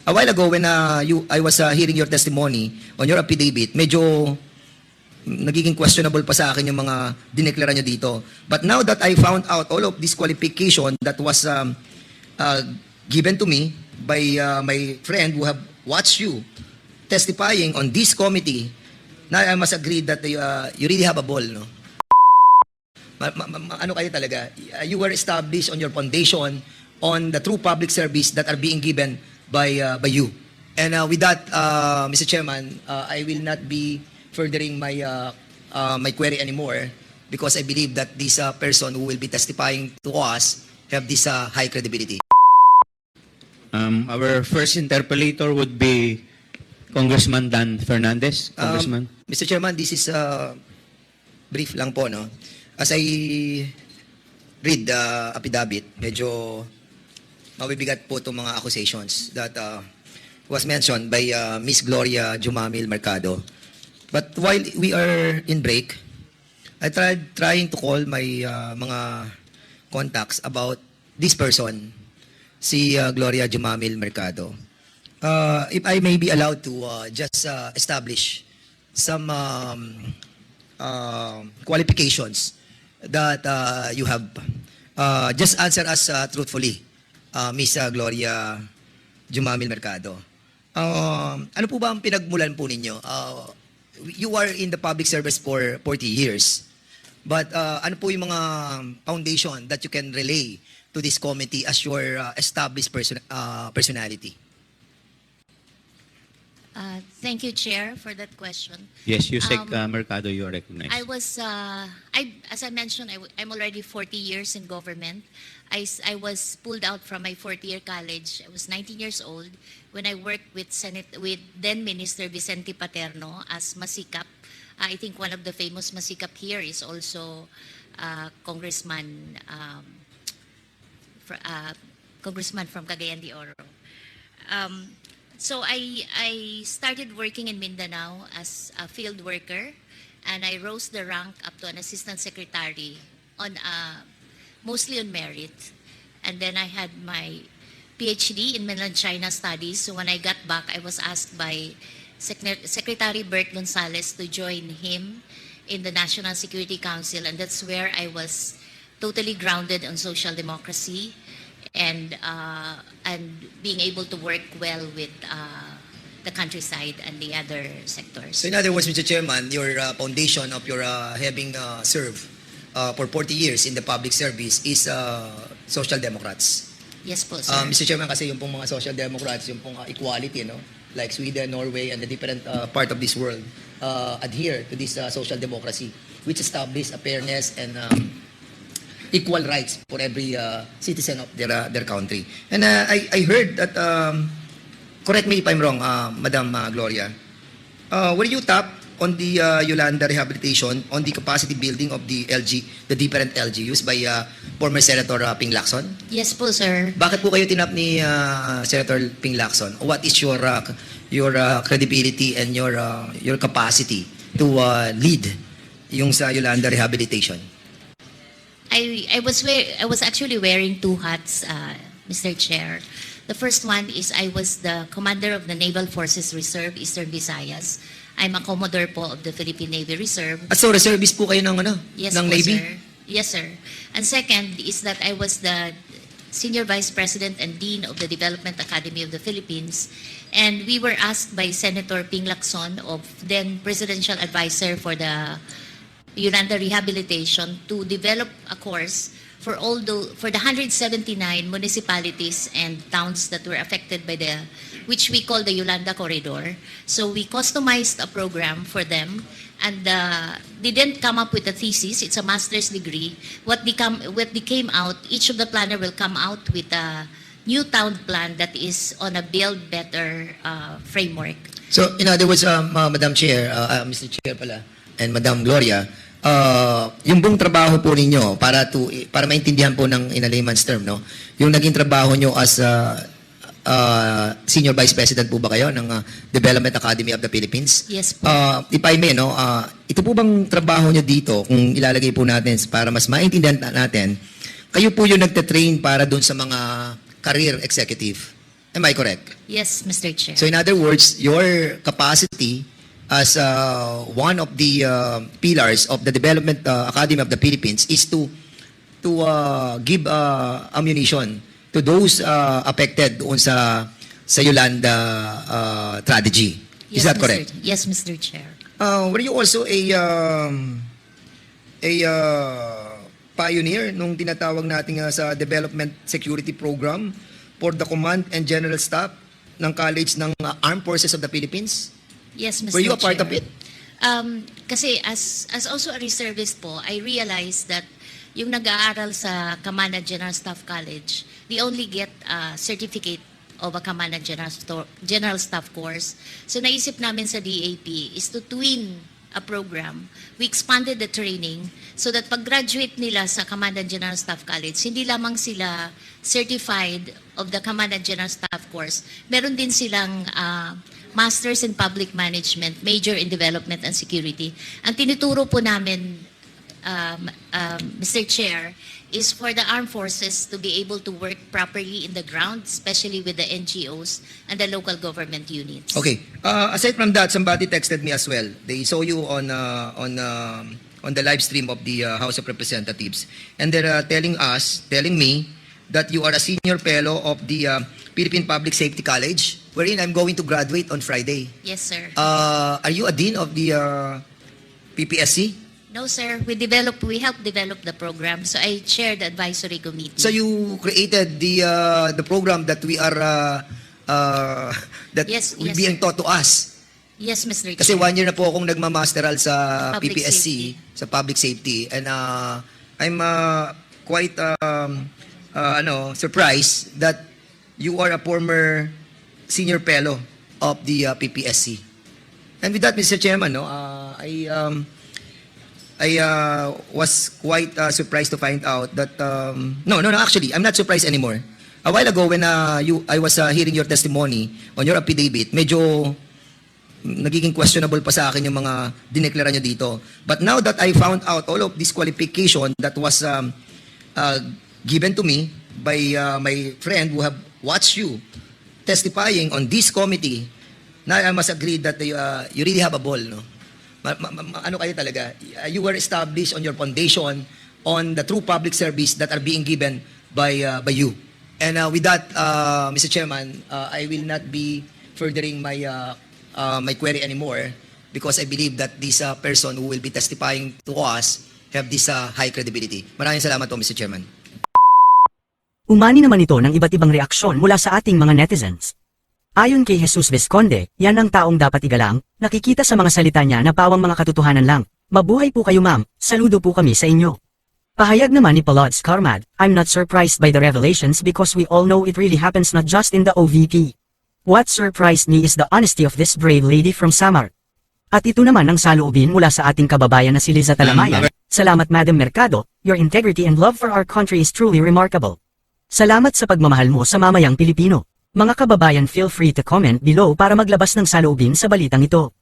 a while ago when I was hearing your testimony on your affidavit, medyo nagiging questionable pa sa akin yung mga dineklara nyo dito. But now that I found out all of this qualification that was given to me by my friend who have watched you testifying on this committee, now I must agree that you really have a ball, no? Ano kayo talaga? You were established on your foundation on the true public service that are being given by you. And with that, Mr. Chairman, I will not be furthering my my query anymore because I believe that this person who will be testifying to us have this high credibility. Our first interpellator would be Congressman Dan Fernandez. Congressman. Mr. Chairman, this is brief lang po, no? As I read the affidavit, medyo mabibigat po itong mga accusations that was mentioned by Miss Gloria Jumamil Mercado. But while we are in break, I tried trying to call my mga contacts about this person, si Gloria Jumamil Mercado. If I may be allowed to just establish some qualifications that you have. Just answer us truthfully, Miss Gloria Jumamil Mercado. Ano po ba ang pinagmulan po ninyo? You are in the public service for 40 years. But ano po yung mga foundation that you can relay to this committee as your established personality? Thank you, Chair, for that question. Yes, Yusek Mercado, you are recognized. I was, as I mentioned, I'm already 40 years in government. I was pulled out from my fourth-year college. I was 19 years old when I worked with then Minister Vicente Paterno as Masikap. I think one of the famous Masikap here is also Congressman from Cagayan de Oro. So I started working in Mindanao as a field worker, and I rose the rank up to an assistant secretary on mostly on merit. And then I had my PhD in Mainland China Studies. So when I got back, I was asked by Secretary Bert Gonzales to join him in the National Security Council, and that's where I was totally grounded on social democracy and being able to work well with the countryside and the other sectors. So in other words, Mr. Chairman, your foundation of your having served for 40 years in the public service is Social Democrats. Yes po, sir. Mr. Chairman, kasi yung pong mga Social Democrats, yung pong equality, no? Like Sweden, Norway, and the different part of this world adhere to this social democracy, which establishes a fairness and equal rights for every citizen of their country. And I heard that, correct me if I'm wrong, Madam Gloria, were you tapped on the Yolanda rehabilitation on the capacity building of the different LGUs by former Senator Ping Lacson? Yes po, sir. Bakit po kayo tinap ni Senator Ping Lacson? What is your credibility and your capacity to lead yung sa Yolanda rehabilitation? I was actually wearing two hats, Mr. Chair. The first one is I was the commander of the Naval Forces Reserve, Eastern Visayas. I'm a Commodore po of the Philippine Navy Reserve. At so, reservist po kayo ng, Yes ng po, Navy? sir. Yes, sir. And second is that I was the Senior Vice President and Dean of the Development Academy of the Philippines. And we were asked by Senator Ping Lacson, of then Presidential Advisor for the Yolanda Rehabilitation, to develop a course for the 179 municipalities and towns that were affected by which we call the Yolanda Corridor. So we customized a program for them, and they didn't come up with a thesis. It's a master's degree. What came out, each of the planner will come out with a new town plan that is on a build better framework. So in other words, Madam Chair, Mr. Chair pala, and Madam Gloria, yung buong trabaho po ninyo para maintindihan po ng in a layman's term, no? Yung naging trabaho nyo as Senior Vice President po ba kayo ng Development Academy of the Philippines? Yes po. If I may, no, ito po bang trabaho nyo dito, kung ilalagay po natin para mas maintindihan natin, kayo po yung nagte-train para doon sa mga career executive Am I correct? Yes, Mr. Chair. So in other words, your capacity as one of the pillars of the Development Academy of the Philippines is to give ammunition to those affected doon sa Yolanda tragedy. Is that correct? Yes, Mr. Chair. Were you also a pioneer nung tinatawag natin sa Development Security Program for the Command and General Staff ng College ng Armed Forces of the Philippines? Yes, Mr. Were you a Chair. part of it? Kasi as also a reservist po, I realized that yung nag-aaral sa Command and General Staff College, they only get a certificate of a Command and General Staff course. So naisip namin sa DAP is to twin a program. We expanded the training so that pag-graduate nila sa Command and General Staff College, hindi lamang sila certified of the Command and General Staff course, meron din silang Masters in Public Management, Major in Development and Security. Ang tinuturo po namin, Mr. Chair, is for the armed forces to be able to work properly in the ground, especially with the NGOs and the local government units. Okay. Aside from that, somebody texted me as well. They saw you on the live stream of the House of Representatives, and they're telling me that you are a senior fellow of the Philippine Public Safety College, wherein I'm going to graduate on Friday. Yes, sir. Are you a dean of the PPSC? No, sir. We helped develop the program. So I chaired the advisory committee. So you created the program that we are that Yes, will yes, being sir. taught to us. Yes, Mr. Chair. Kasi 1 year na po akong nagmamasteral sa Public PPSC, safety. sa public safety, and I'm quite surprised that you are a former senior fellow of the PPSC. And with that, Mr. Chairman, I was quite surprised to find out that no, actually I'm not surprised anymore. A while ago when I was hearing your testimony on your affidavit, medyo nagiging questionable pa sa akin yung mga dineklara nyo dito. But now that I found out all of this qualification that was given to me by my friend who have watched you testifying on this committee, now I must agree that you really have a ball, no? Ano kayo talaga? You were established on your foundation on the true public service that are being given by you. And with that, Mr. Chairman, I will not be furthering my query anymore because I believe that this person who will be testifying to us have this high credibility. Maraming salamat po, Mr. Chairman. Umani naman ito ng iba't ibang reaksyon mula sa ating mga netizens. Ayon kay Jesus Visconde, yan ang taong dapat igalang, nakikita sa mga salita niya na pawang mga katotohanan lang. Mabuhay po kayo ma'am, saludo po kami sa inyo. Pahayag naman ni Palods Carmad, I'm not surprised by the revelations because we all know it really happens not just in the OVP. What surprised me is the honesty of this brave lady from Samar. At ito naman ang saloobin mula sa ating kababayan na si Liza Talamayan. Salamat Madam Mercado, your integrity and love for our country is truly remarkable. Salamat sa pagmamahal mo sa mamayang Pilipino. Mga kababayan, feel free to comment below para maglabas ng saloobin sa balitang ito.